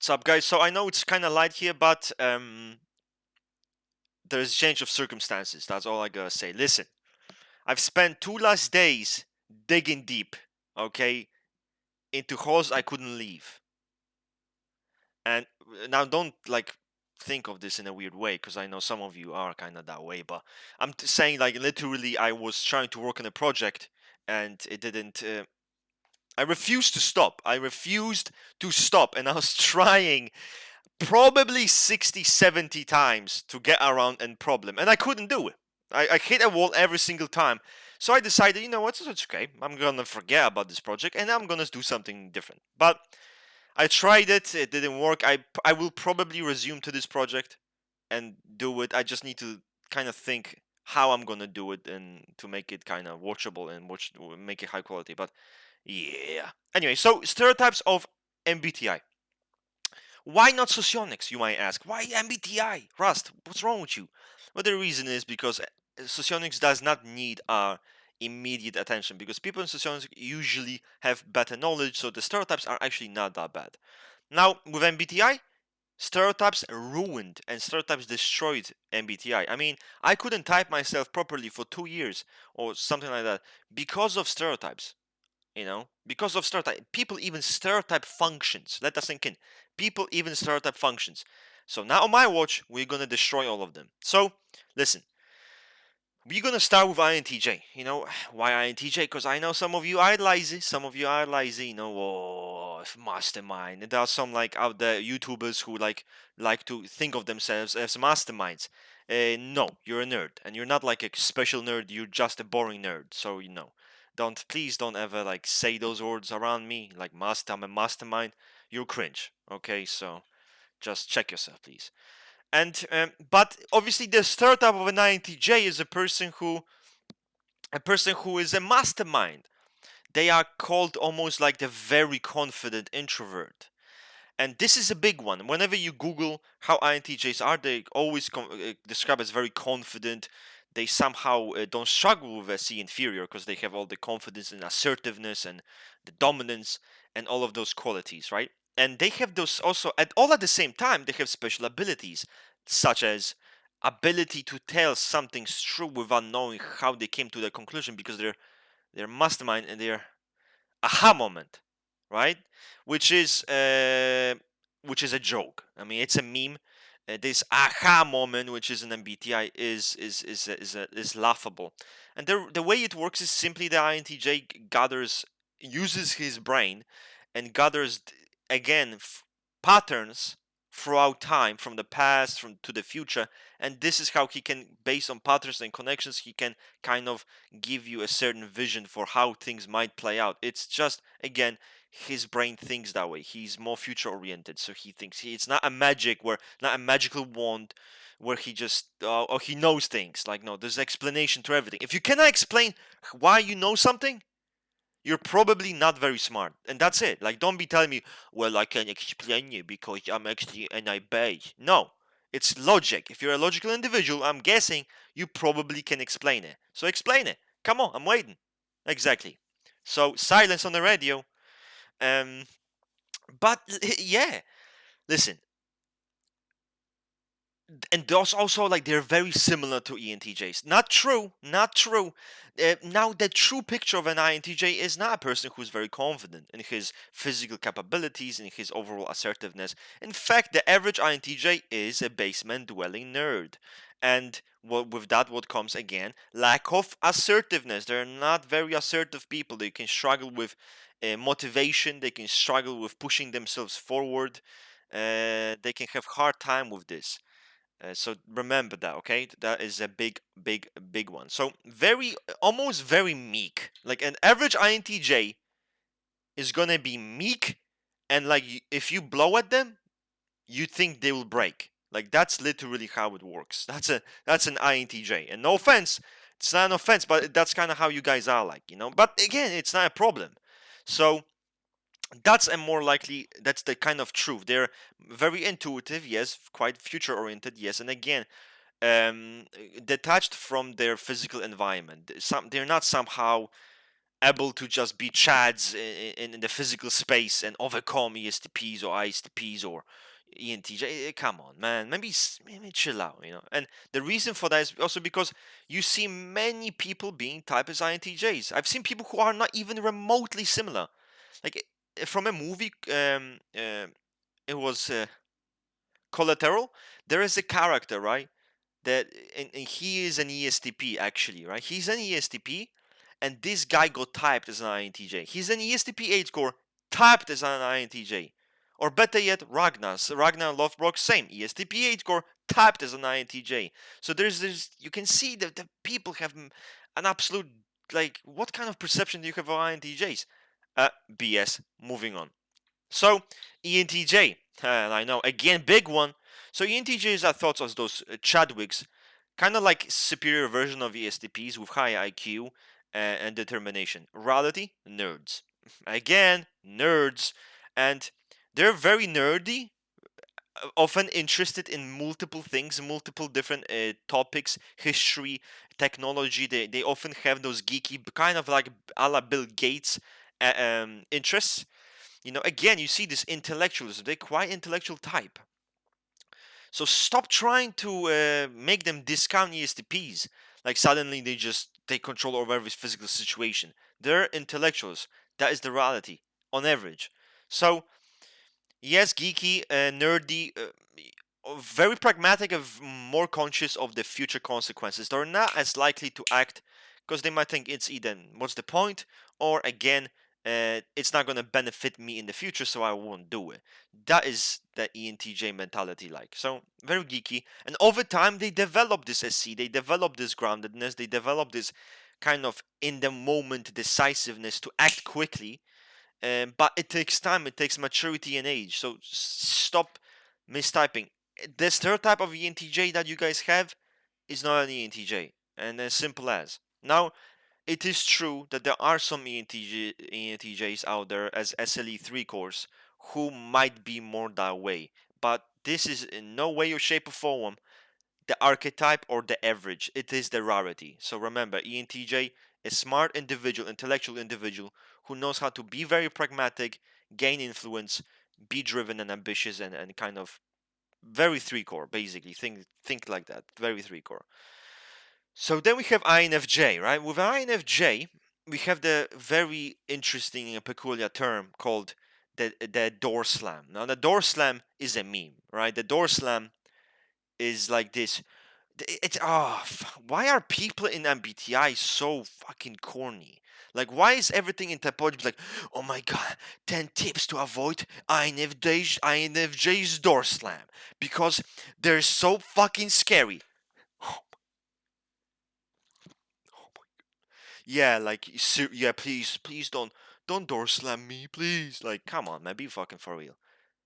What's up, guys? So I know it's kind of light here, but there's change of circumstances. That's all I gotta say. Listen, I've spent 2 last days digging deep, okay, into holes I couldn't leave. And now don't like think of this in a weird way, because I know some of you are kind of that way. But I'm saying, like, literally, I was trying to work on a project, and it didn't. I refused to stop. I refused to stop, and I was trying probably 60, 70 times to get around a problem, and I couldn't do it. I hit a wall every single time. So I decided, you know what, it's okay. I'm gonna forget about this project and I'm gonna do something different. But I tried it didn't work. I will probably resume to this project and do it. I just need to kind of think how I'm gonna do it and to make it kind of watchable and make it high quality. But yeah. Anyway, so stereotypes of MBTI. Why not socionics, you might ask? Why MBTI? Rust, what's wrong with you? Well, the reason is because socionics does not need our immediate attention, because people in socionics usually have better knowledge, so the stereotypes are actually not that bad. Now, with MBTI, stereotypes ruined and stereotypes destroyed MBTI. I mean, I couldn't type myself properly for 2 years or something like that because of stereotypes. Because of stereotype, people even stereotype functions. Let us sink in. People even stereotype functions. So now on my watch, we're gonna destroy all of them. So listen, we're gonna start with INTJ. Why INTJ? Because I know some of you idolize it. Some of you idolize it. Oh, mastermind. And there are some like out there YouTubers who like to think of themselves as masterminds. No, you're a nerd, and you're not like a special nerd. You're just a boring nerd. So please don't ever like say those words around me. Like I'm a mastermind. You're cringe. Okay, so just check yourself, please. And but obviously, the stereotype of an INTJ is a person who is a mastermind. They are called almost like the very confident introvert. And this is a big one. Whenever you Google how INTJs are, they always describe as very confident. They somehow don't struggle with a C inferior because they have all the confidence and assertiveness and the dominance and all of those qualities, right? And they have those also at the same time. They have special abilities such as ability to tell something's true without knowing how they came to the conclusion, because they're mastermind and they're aha moment, right? Which is a joke. I mean, it's a meme. This aha moment, which is an MBTI, is laughable. And the way it works is simply the INTJ uses his brain and gathers again patterns throughout time, from the past from to the future, and this is how he can, based on patterns and connections, he can kind of give you a certain vision for how things might play out. It's just, again, his brain thinks that way. He's more future oriented, so he thinks it's not not a magical wand where he just or he knows things. Like, no, there's an explanation to everything. If you cannot explain why you know something, you're probably not very smart, and that's it. Like, don't be telling me, well, I can explain you because I'm actually an IB. No, it's logic. If you're a logical individual, I'm guessing you probably can explain it. So explain it. Come on, I'm waiting. Exactly. So silence on the radio. Um, but yeah, listen, and those also, like, they're very similar to ENTJs. Not true, not true. Now, the true picture of an INTJ is not a person who's very confident in his physical capabilities and his overall assertiveness. In fact, the average INTJ is a basement dwelling nerd. And with that, what comes again? Lack of assertiveness. They're not very assertive people. They can struggle with motivation. They can struggle with pushing themselves forward. They can have hard time with this. So remember that, okay? That is a big, big, big one. So almost very meek. Like, an average INTJ is gonna be meek, and like, if you blow at them, you think they will break. Like, that's literally how it works. That's an INTJ. And no offense, it's not an offense, but that's kind of how you guys are, like, But again, it's not a problem. So that's the kind of truth. They're very intuitive, yes, quite future oriented, yes, and again, detached from their physical environment. They're not somehow able to just be chads in the physical space and overcome ESTPs or ISTPs or ENTJ. Come on, man. Maybe chill out, you know. And the reason for that is also because you see many people being typed as INTJs. I've seen people who are not even remotely similar. Like from a movie, it was Collateral. There is a character, right? That and he is an ESTP actually, right? He's an ESTP, and this guy got typed as an INTJ. He's an ESTP 8 core typed as an INTJ. Or better yet, Ragnar Lothbrok, same ESTP 8 core typed as an INTJ. So there's you can see that the people have an absolute, like, what kind of perception do you have of INTJs? BS. Moving on. So, ENTJ, and I know, again, big one. So, ENTJs are thought of those Chadwicks, kind of like superior version of ESTPs with high IQ and determination. Reality, nerds. Again, nerds. And they're very nerdy, often interested in multiple things, multiple different topics, history, technology. They often have those geeky, kind of like a la Bill Gates interests. You know, again, you see this intellectualism. They're quite intellectual type. So stop trying to make them discount ESTPs. Like suddenly they just take control over every physical situation. They're intellectuals. That is the reality on average. So yes, geeky, nerdy, very pragmatic and more conscious of the future consequences. They're not as likely to act because they might think it's either what's the point, or again, it's not going to benefit me in the future, so I won't do it. That is the ENTJ mentality like. So very geeky. And over time, they develop this SC, they develop this groundedness, they develop this kind of in the moment decisiveness to act quickly, but it takes time, it takes maturity and age. So stop mistyping. The stereotype of ENTJ that you guys have is not an ENTJ, and as simple as. Now, it is true that there are some ENTJs out there as SLE 3 cores who might be more that way, but this is in no way or shape or form the archetype or the average. It is the rarity. So remember, ENTJ, a smart individual, intellectual individual who knows how to be very pragmatic, gain influence, be driven and ambitious, and kind of very three core, basically. Think like that. Very three core. So then we have INFJ, right? With INFJ, we have the very interesting and peculiar term called the Doorslam. Now, the Doorslam is a meme, right? The Doorslam is like this. It's why are people in MBTI so fucking corny? Like, why is everything in typology like, oh my god, 10 tips to avoid INFJ's door slam because they're so fucking scary. Yeah, like, yeah, please don't door slam me, please. Like, come on, man, be fucking for real.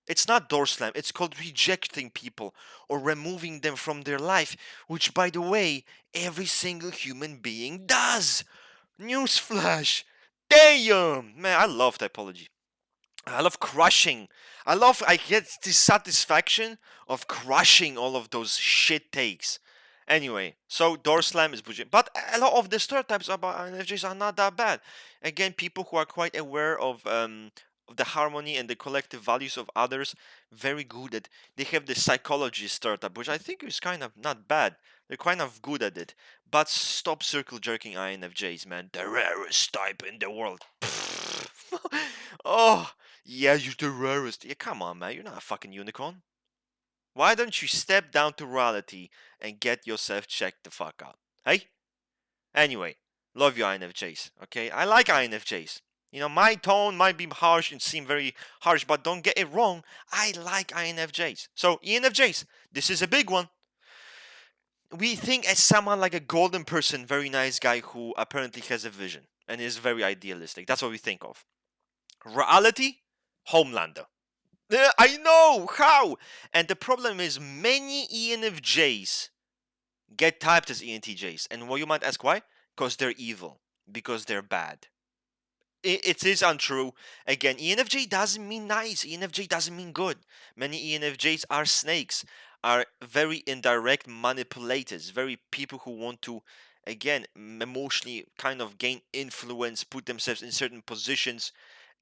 It's not door slam, it's called rejecting people or removing them from their life, which, by the way, every single human being does. Newsflash! Damn! Man, I love typology. I love crushing. I get the satisfaction of crushing all of those shit takes. Anyway, so door slam is bullshit. But a lot of the stereotypes about INFJs are not that bad. Again, people who are quite aware of the harmony and the collective values of others, very good at. They have the psychology stereotype, which I think is kind of not bad. They're kind of good at it. But stop circle jerking INFJs, man. The rarest type in the world. Oh, yeah, you're the rarest. Yeah, come on, man. You're not a fucking unicorn. Why don't you step down to reality and get yourself checked the fuck out? Hey? Anyway, love you INFJs, okay? I like INFJs. You know, my tone might be harsh and seem very harsh, but don't get it wrong. I like INFJs. So, ENFJs, this is a big one. We think as someone like a golden person, very nice guy who apparently has a vision and is very idealistic. That's what we think of. Reality, Homelander. I know how. And the problem is, many ENFJs get typed as ENTJs. And well, you might ask why? Because they're evil. Because they're bad. It is untrue. Again, ENFJ doesn't mean nice. ENFJ doesn't mean good. Many ENFJs are snakes, are very indirect manipulators, very people who want to again, emotionally kind of gain influence, put themselves in certain positions,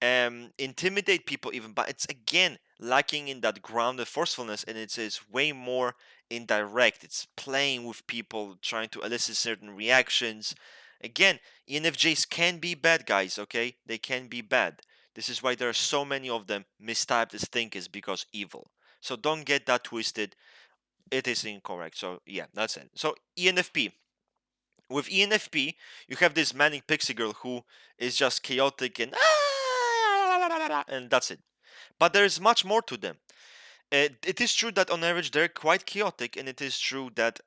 intimidate people even. But it's again lacking in that grounded forcefulness, and it's way more indirect. It's playing with people, trying to elicit certain reactions. Again, ENFJs can be bad guys, okay? They can be bad. This is why there are so many of them mistyped as thinkers, because evil. So don't get that twisted. It is incorrect. So yeah, that's it. So ENFP. With ENFP, you have this manic pixie girl who is just chaotic and that's it. But there is much more to them. It is true that on average they're quite chaotic, and it is true that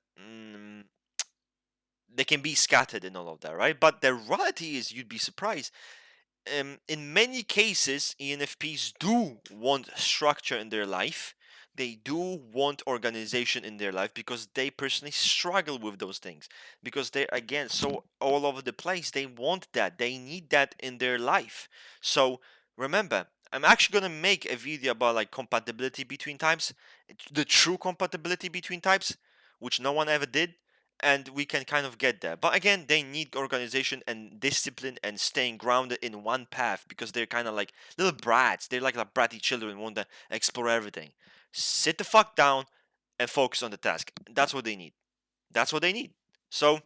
they can be scattered and all of that, right? But the reality is, you'd be surprised, in many cases, ENFPs do want structure in their life. They do want organization in their life because they personally struggle with those things. Because they're, again, so all over the place. They want that. They need that in their life. So remember, I'm actually going to make a video about like compatibility between types, the true compatibility between types, which no one ever did, and we can kind of get there. But again, they need organization and discipline and staying grounded in one path, because they're kind of like little brats. They're like bratty children, want to explore everything. Sit the fuck down and focus on the task. That's what they need. That's what they need. So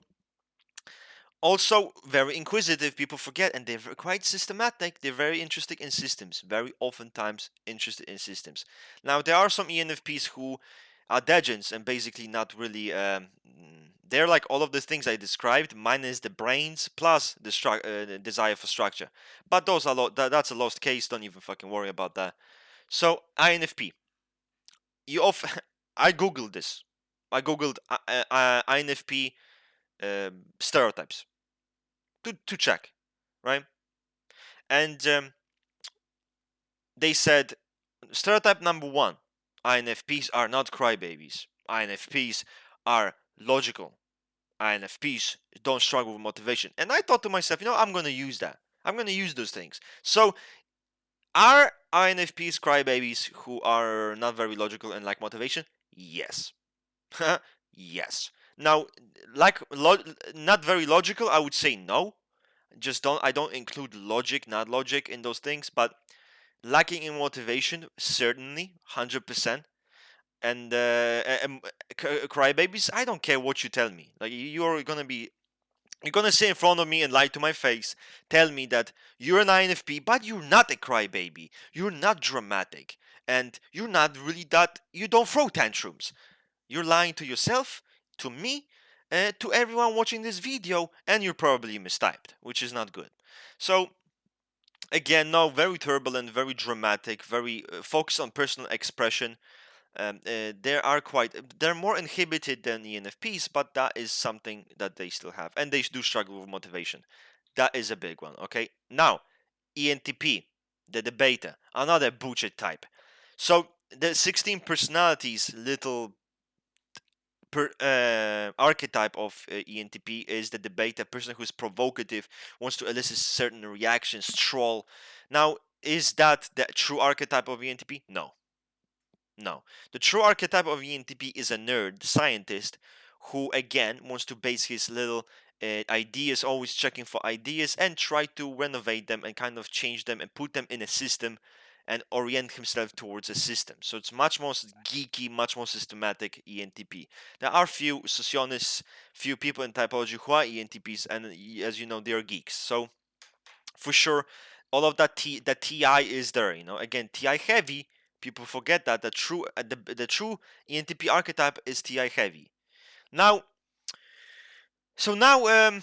also very inquisitive, people forget, and they're quite systematic. They're very interested in systems, very oftentimes interested in systems. Now there are some ENFPs who are degens and basically not really they're like all of the things I described minus the brains plus the desire for structure, but those are that's a lost case. Don't even fucking worry about that. So INFP, you off I googled this. I googled INFP stereotypes to check, right? And they said stereotype number one: INFPs are not crybabies. INFPs are logical. INFPs don't struggle with motivation. And I thought to myself, I'm going to use that. I'm going to use those things. So, are INFPs crybabies who are not very logical and like motivation? Yes. Yes. Now, like not very logical, I would say no. Just don't I don't include logic, not logic in those things, but lacking in motivation, certainly, 100%. And crybabies, I don't care what you tell me. Like you're gonna sit in front of me and lie to my face, tell me that you're an INFP, but you're not a crybaby. You're not dramatic, and you're not really that. You don't throw tantrums. You're lying to yourself, to me, to everyone watching this video, and you're probably mistyped, which is not good. So again, no, very turbulent, very dramatic, very focused on personal expression. They're more inhibited than ENFPs, but that is something that they still have, and they do struggle with motivation. That is a big one. Okay, now ENTP, the debater, another bullshit type. So the 16 personalities little archetype of ENTP is the debater, person who's provocative, wants to elicit certain reactions, troll. Now, is that the true archetype of ENTP? No. No. The true archetype of ENTP is a nerd, scientist, who again wants to base his little ideas, always checking for ideas, and try to renovate them and kind of change them and put them in a system and orient himself towards a system. So it's much more geeky, much more systematic ENTP. There are few sociologists, few people in typology who are ENTPs, and as you know, they are geeks. So for sure, all of that TI is there. Again, TI heavy. People forget that the true ENTP archetype is TI heavy. Now, so now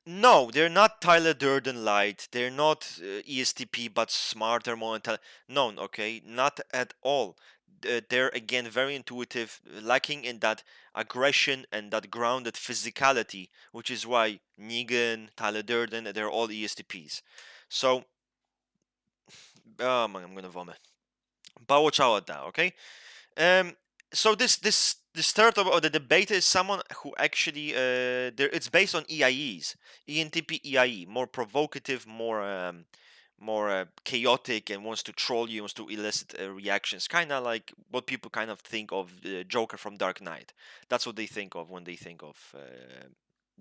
no, they're not Tyler Durden light. They're not ESTP, but smarter, more intelligent. No, okay, not at all. They're again very intuitive, lacking in that aggression and that grounded physicality, which is why Negan, Tyler Durden, they're all ESTPs. So, oh man, I'm gonna vomit. But watch out now, okay? Um, so this third of the debate is someone who actually it's based on EIEs, ENTP EIE, more provocative, more more chaotic and wants to troll you, wants to elicit reactions, kind of like what people kind of think of the Joker from Dark Knight. That's what they think of when they think of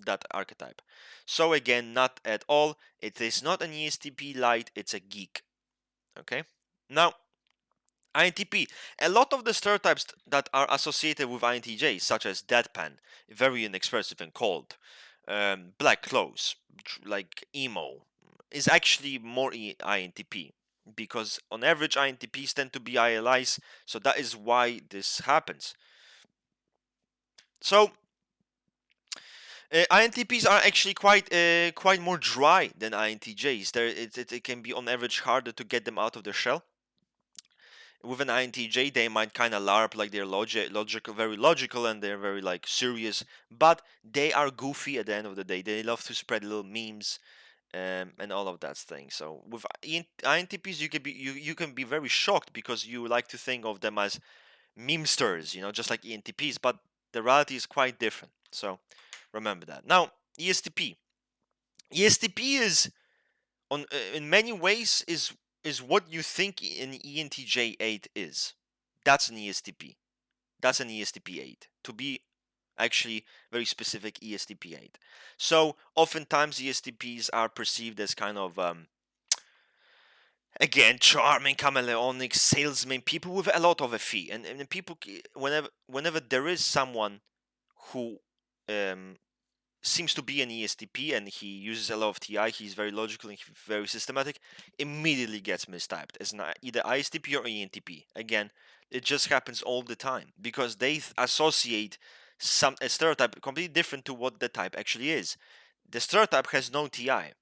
that archetype. So again, not at all. It is not an ESTP light. It's a geek. Okay. Now, INTP. A lot of the stereotypes that are associated with INTJ, such as deadpan, very inexpressive and cold, black clothes, like emo, is actually more INTP. Because on average, INTPs tend to be ILIs, so that is why this happens. So, INTPs are actually quite more dry than INTJs. It can be on average harder to get them out of their shell. With an INTJ, they might kind of LARP like they're logical, very logical, and they're very like serious, but they are goofy at the end of the day. They love to spread little memes and all of that thing. So with INTPs, you can be very shocked because you like to think of them as memesters, just like ENTPs, but the reality is quite different. So remember that. Now, ESTP. ESTP is on in many ways is what you think an ENTJ 8 is. That's an ESTP. That's an ESTP 8. To be actually very specific, ESTP 8. So oftentimes ESTPs are perceived as kind of again charming, chameleonic salesmen, people with a lot of a fee, and people whenever there is someone who um, seems to be an ESTP and he uses a lot of TI, he's very logical and very systematic, immediately gets mistyped as either ISTP or ENTP. Again, it just happens all the time because they associate a stereotype completely different to what the type actually is. The stereotype has no TI.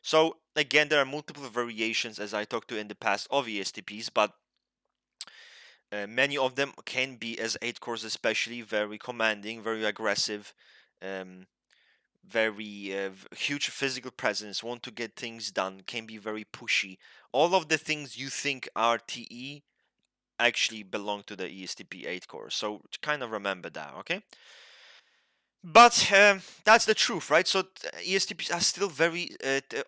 So again, there are multiple variations, as I talked to in the past, of ESTPs, but many of them can be, as 8 cores especially, very commanding, very aggressive, um, very huge physical presence, want to get things done, can be very pushy. All of the things you think are TE actually belong to the ESTP 8 core. So kind of remember that, okay? But that's the truth, right? So ESTPs are still very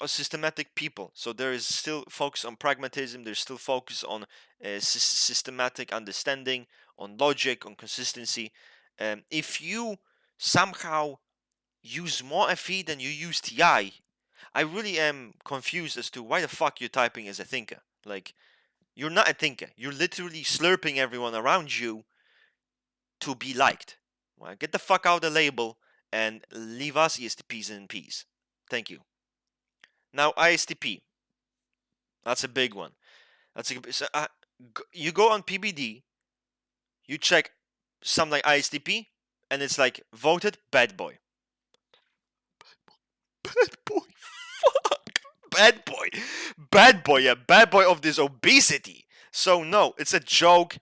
systematic people. So there is still focus on pragmatism. There's still focus on systematic understanding, on logic, on consistency. If you somehow use more FE than you use TI, I really am confused as to why the fuck you're typing as a thinker. Like, you're not a thinker. You're literally slurping everyone around you to be liked. Well, get the fuck out of the label and leave us ESTPs in peace. Thank you. Now, ISTP. That's a big one. You go on PBD, you check something like ISTP, and it's like voted bad boy. Bad boy. Fuck. Bad boy. Bad boy. Yeah, bad boy of this obesity. So no, it's a joke.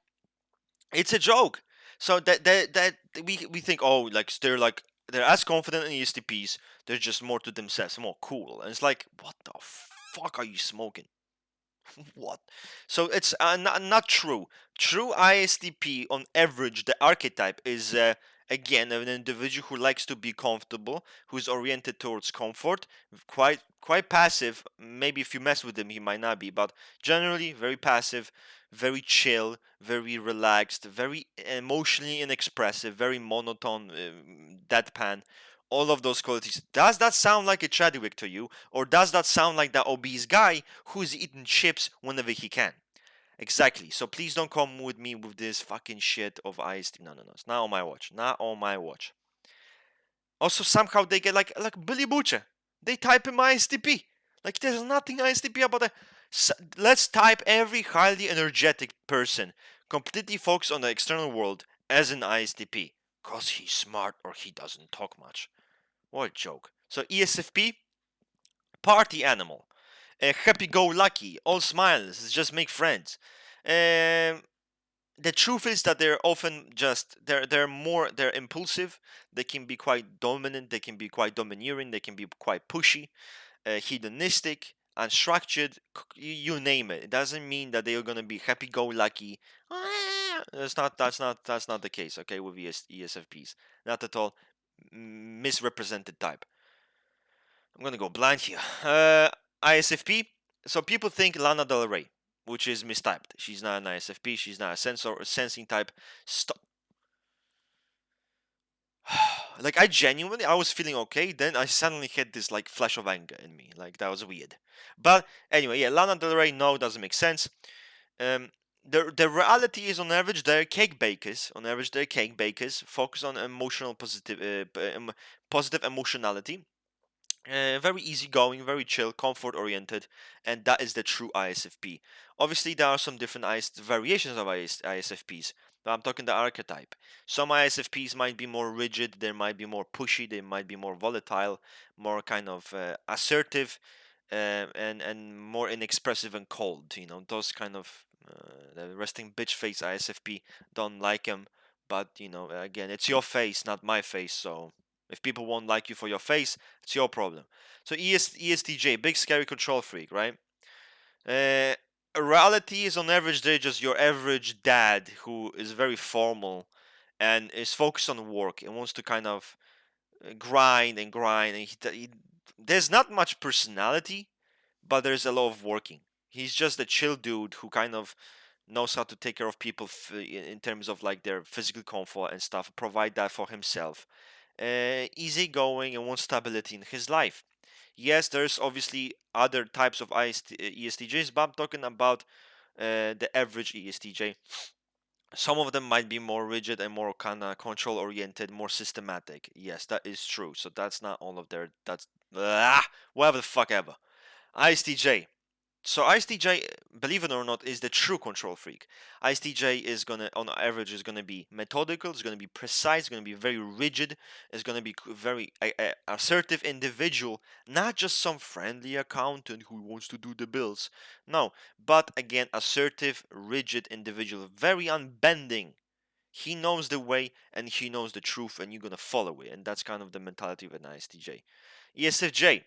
It's a joke. So that we think, oh, like they're as confident in ESTPs. They're just more to themselves, more cool. And it's like, what the fuck are you smoking? What? So it's not true. True ISTP, on average, the archetype is again an individual who likes to be comfortable, who's oriented towards comfort, quite passive. Maybe if you mess with him, he might not be, but generally very passive, very chill, very relaxed, very emotionally inexpressive, very monotone, deadpan. All of those qualities. Does that sound like a Chadwick to you? Or does that sound like that obese guy who's eating chips whenever he can? Exactly. So please don't come with me with this fucking shit of IST. No, no, no. It's not on my watch. Not on my watch. Also, somehow they get like Billy Butcher. They type in ISTP. Like there's nothing ISTP about that. Let's type every highly energetic person, completely focused on the external world, as an ISTP. Cause he's smart or he doesn't talk much. What a joke. So ESFP, party animal. Happy-go-lucky, all smiles, just make friends. Um, the truth is that they're often just they're impulsive. They can be quite dominant. They can be quite domineering. They can be quite pushy, hedonistic, unstructured. You name it. It doesn't mean that they are gonna be happy-go-lucky. That's not the case. Okay, with ESFPs, not at all. Misrepresented type. I'm gonna go blind here. ISFP, So people think Lana Del Rey, which is mistyped. She's not an ISFP. She's not a sensing type. Stop. Like I was feeling okay. Then I suddenly had this like flash of anger in me. Like that was weird. But anyway, yeah, Lana Del Rey. No, doesn't make sense. Um, the reality is on average they're cake bakers. On average they're cake bakers. Focus on positive emotionality. Very easygoing, very chill, comfort oriented, and that is the true ISFP. Obviously, there are some different variations of ISFPs, but I'm talking the archetype. Some ISFPs might be more rigid, they might be more pushy, they might be more volatile, more kind of assertive, and more inexpressive and cold. You know, those kind of the resting bitch face ISFP don't like him, but you know, again, it's your face, not my face, so. If people won't like you for your face, it's your problem. So ESTJ, big scary control freak, right? Uh, Reality is on average they're just your average dad who is very formal and is focused on work and wants to kind of grind and grind. And there's not much personality, but there's a lot of working. He's just a chill dude who kind of knows how to take care of people in terms of like their physical comfort and stuff, provide that for himself. Easygoing and wants stability in his life. Yes, there's obviously other types of ESTJs, but I'm talking about the average ESTJ. Some of them might be more rigid and more kind of control oriented, more systematic. Yes, that is true. So that's not all of their. That's whatever the fuck ever. ISTJ. So ISTJ, believe it or not, is the true control freak. ISTJ is gonna, on average, is gonna be methodical. It's gonna be precise. It's gonna be very rigid. It's gonna be very assertive individual, not just some friendly accountant who wants to do the bills. No, but again, assertive, rigid individual, very unbending. He knows the way and he knows the truth, and you're gonna follow it. And that's kind of the mentality of an ISTJ. ESFJ.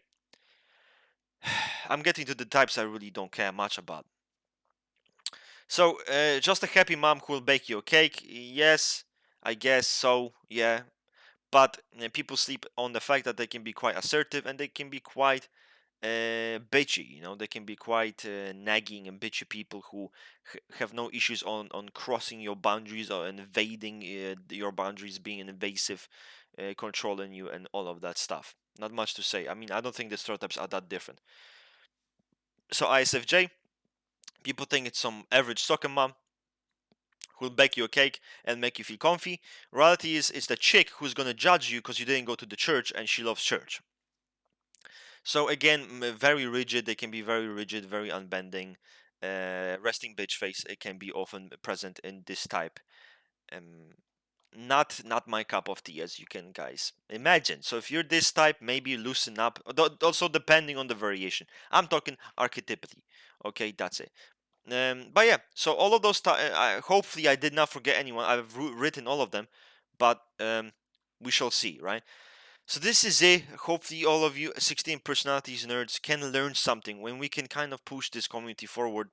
I'm getting to the types I really don't care much about. So, just a happy mom who will bake you a cake? Yes, I guess so, yeah. But people sleep on the fact that they can be quite assertive and they can be quite bitchy. You know, they can be quite nagging and bitchy people who have no issues on crossing your boundaries or invading your boundaries, being invasive, controlling you, and all of that stuff. Not much to say. I mean, I don't think the stereotypes are that different. So, ISFJ, people think it's some average soccer mom who'll bake you a cake and make you feel comfy. Reality is it's the chick who's gonna judge you because you didn't go to the church and she loves church. So again, very rigid. They can be very rigid, very unbending. Resting bitch face. It can be often present in this type. Um, not my cup of tea, as you can guys imagine. So if you're this type, maybe loosen up. Also depending on the variation. I'm talking archetypically. Okay, that's it. But yeah, so all of those. Hopefully, I did not forget anyone. I've written all of them, but we shall see, right? So this is it. Hopefully, all of you 16 personalities nerds can learn something when we can kind of push this community forward,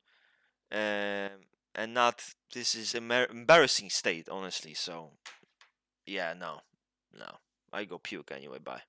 and not this is embarrassing state, honestly. So yeah, no, I go puke anyway. Bye.